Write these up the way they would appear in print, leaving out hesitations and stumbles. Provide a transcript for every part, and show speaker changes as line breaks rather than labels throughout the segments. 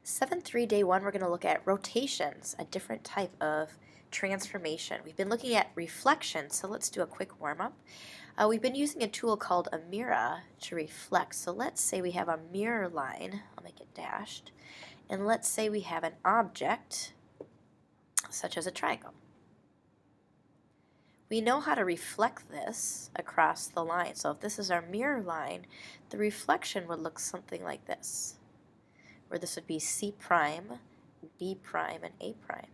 7.3 day 1, we're going to look at rotations, a different type of transformation. We've been looking at reflection, so let's do a quick warm-up. We've been using a tool called a mirror to reflect. So let's say we have a mirror line, I'll make it dashed, and let's say we have an object, such as a triangle. We know how to reflect this across the line. So if this is our mirror line, the reflection would look something like this, where this would be C prime, B prime, and A prime.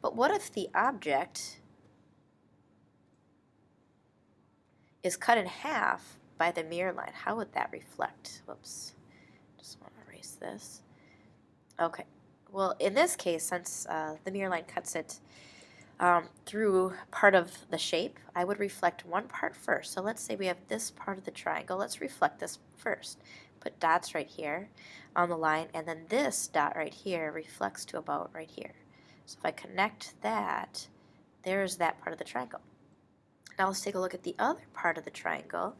But what if the object is cut in half by the mirror line? How would that reflect? Whoops, just want to erase this. Okay, well in this case, since the mirror line cuts it through part of the shape, I would reflect one part first. So let's say we have this part of the triangle. Let's reflect this first. Put dots right here on the line, and then this dot right here reflects to about right here. So if I connect that, there's that part of the triangle. Now let's take a look at the other part of the triangle.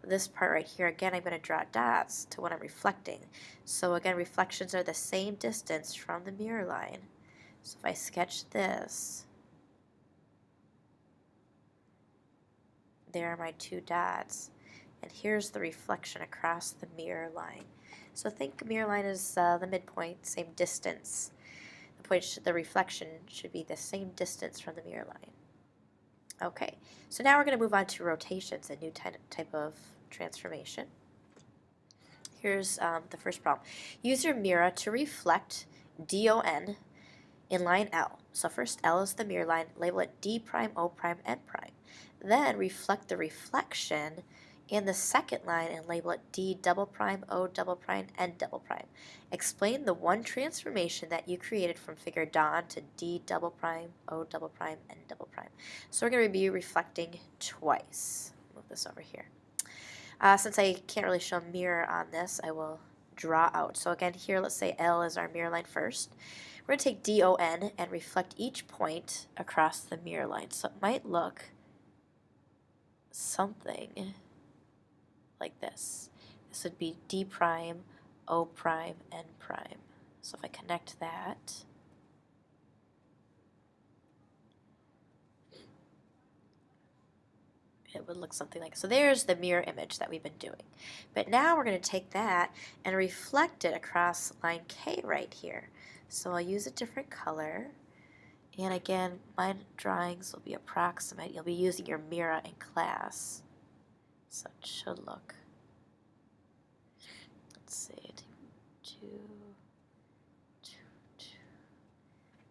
This part right here, again, I'm going to draw dots to what I'm reflecting. So again, reflections are the same distance from the mirror line. So if I sketch this, there are my two dots, and here's the reflection across the mirror line. So think mirror line is the midpoint, same distance. The reflection should be the same distance from the mirror line. Okay, so now we're going to move on to rotations, a new type of transformation. Here's the first problem. Use your mirror to reflect DON in line L. So first L is the mirror line, label it D prime, O prime, N prime. Then reflect the reflection in the second line and label it D double prime, O double prime, N double prime. Explain the one transformation that you created from figure DON to D double prime, O double prime, N double prime. So we're going to be reflecting twice. Move this over here. Since I can't really show mirror on this, I will draw out. So again, here, let's say L is our mirror line first. We're going to take DON and reflect each point across the mirror line. So it might look something like this. This would be D prime, O prime, N prime. So if I connect that, it would look something like, so there's the mirror image that we've been doing. But now we're going to take that and reflect it across line K right here. So I'll use a different color. And again, my drawings will be approximate. You'll be using your mirror in class. So it should look, let's see,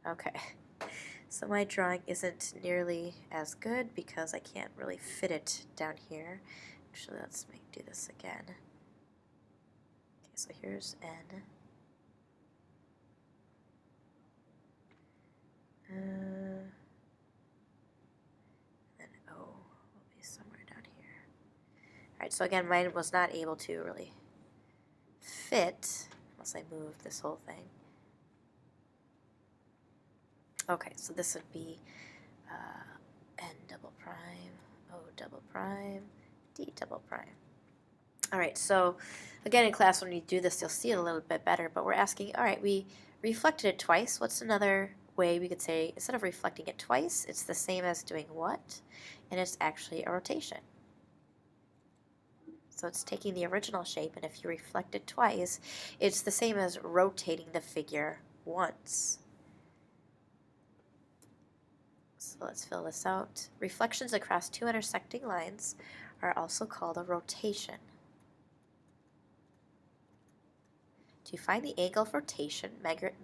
okay. So my drawing isn't nearly as good because I can't really fit it down here. Actually, let's do this again. Okay, so here's N. Then O will be somewhere down here. Alright, so again, mine was not able to really fit unless I move this whole thing. Okay, so this would be N double prime, O double prime, D double prime. Alright, so again in class when we do this you'll see it a little bit better, but we're asking, alright, we reflected it twice. What's another way we could say, instead of reflecting it twice, it's the same as doing what? And it's actually a rotation. So it's taking the original shape, and if you reflect it twice, it's the same as rotating the figure once. So let's fill this out. Reflections across two intersecting lines are also called a rotation. To find the angle of rotation,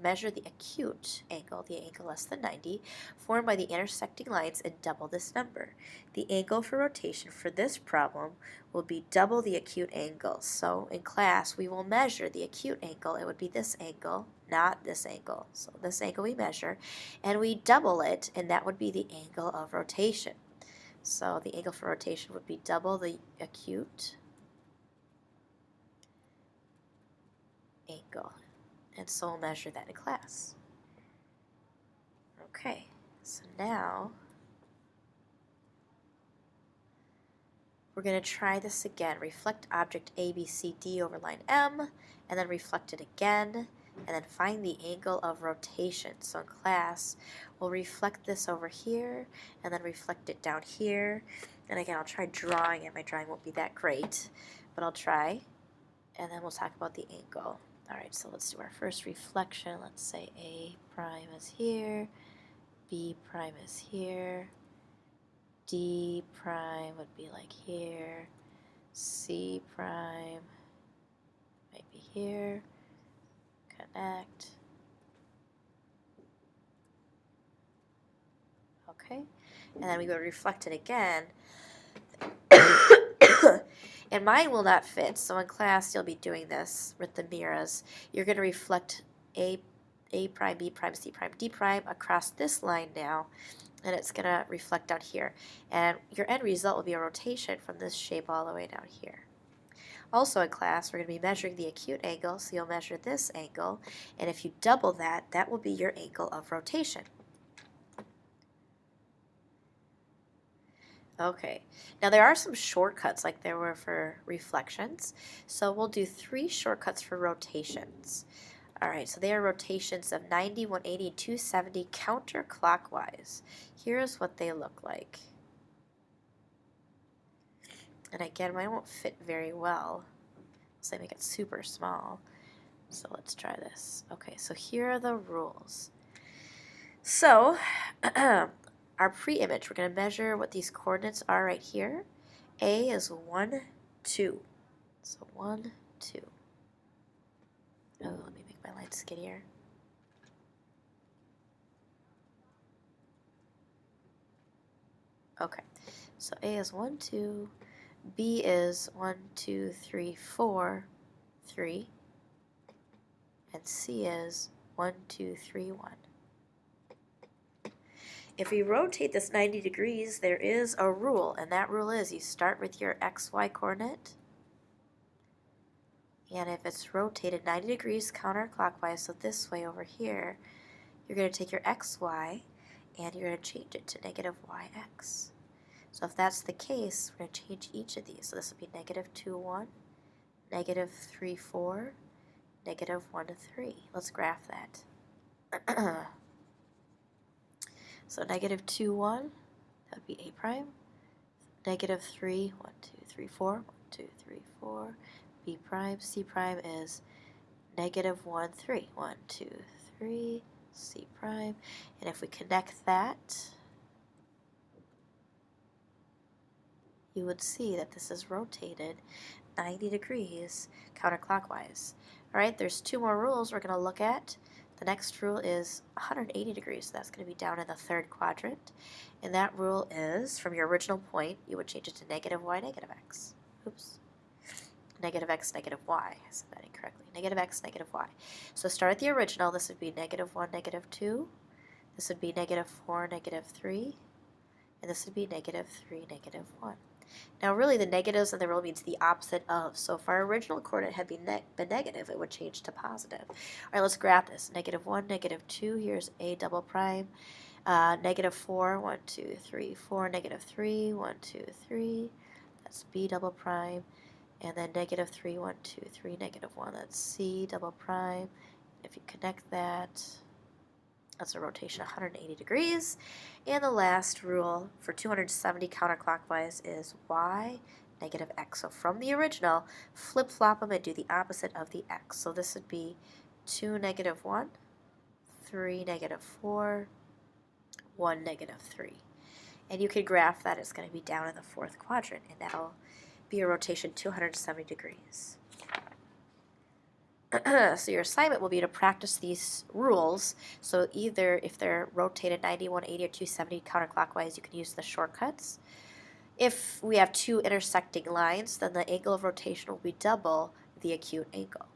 measure the acute angle, the angle less than 90, formed by the intersecting lines, and double this number. The angle for rotation for this problem will be double the acute angle. So in class, we will measure the acute angle. It would be this angle, not this angle. So this angle we measure, and we double it, and that would be the angle of rotation. So the angle for rotation would be double the acute angle, and so we'll measure that in class. Okay, so now we're going to try this again. Reflect object ABCD over line M, and then reflect it again. and then find the angle of rotation. So in class, we'll reflect this over here, and then reflect it down here. And again, I'll try drawing it. My drawing won't be that great, but I'll try. And then we'll talk about the angle. All right, so let's do our first reflection. Let's say A prime is here, B prime is here, D prime would be like here, C prime might be here, connect. Okay, and then we go to reflect it again. And mine will not fit, so in class you'll be doing this with the mirrors. You're going to reflect A prime, B prime, C prime, D prime across this line now, and it's going to reflect down here. And your end result will be a rotation from this shape all the way down here. Also in class, we're going to be measuring the acute angle, so you'll measure this angle, and if you double that, that will be your angle of rotation. Okay, now there are some shortcuts like there were for reflections, so we'll do 3 shortcuts for rotations. Alright, so they are rotations of 90, 180, and 270 counterclockwise. Here's what they look like. And again, mine won't fit very well, so I make it super small. So let's try this. Okay, so here are the rules. So, our pre-image, we're going to measure what these coordinates are right here. A is 1, 2. So 1, 2. Oh, let me make my line skinnier. Okay, so A is 1, 2. B is 1, 2, 3, 4, 3. And C is 1, 2, 3, 1. If we rotate this 90 degrees, there is a rule, and that rule is you start with your XY coordinate, and if it's rotated 90 degrees counterclockwise, so this way over here, you're going to take your XY and you're going to change it to negative YX. So if that's the case, we're going to change each of these. So this will be negative 2, 1, negative 3, 4, negative 1, 3. Let's graph that. So negative 2, 1, that would be A prime. Negative 3, 1, 2, 3, 4, 1, 2, 3, 4. B prime, C prime is negative 1, 3. 1, 2, 3, C prime. And if we connect that, you would see that this is rotated 90 degrees counterclockwise. All right, there's 2 more rules we're going to look at. The next rule is 180 degrees, so that's going to be down in the 3rd quadrant. And that rule is, from your original point, you would change it to negative y, negative x. Oops. Negative x, negative y. I said that incorrectly. Negative x, negative y. So start at the original. This would be negative 1, negative 2. This would be negative 4, negative 3. And this would be negative 3, negative 1. Now really the negatives in the rule means the opposite of. So if our original coordinate had been negative, it would change to positive. All right, let's graph this. Negative 1, negative 2. Here's A double prime. Negative 4, 1, 2, 3, 4. Negative 3, 1, 2, 3. That's B double prime. And then negative 3, 1, 2, 3, negative 1. That's C double prime. If you connect that, that's a rotation 180 degrees. And the last rule for 270 counterclockwise is y, negative x. So from the original, flip-flop them and do the opposite of the x. So this would be 2, negative 1, 3, negative 4, 1, negative 3. And you could graph that. It's going to be down in the 4th quadrant, and that'll be a rotation 270 degrees. So your assignment will be to practice these rules. So either if they're rotated 90, 180, or 270 counterclockwise, you can use the shortcuts. If we have 2 intersecting lines, then the angle of rotation will be double the acute angle.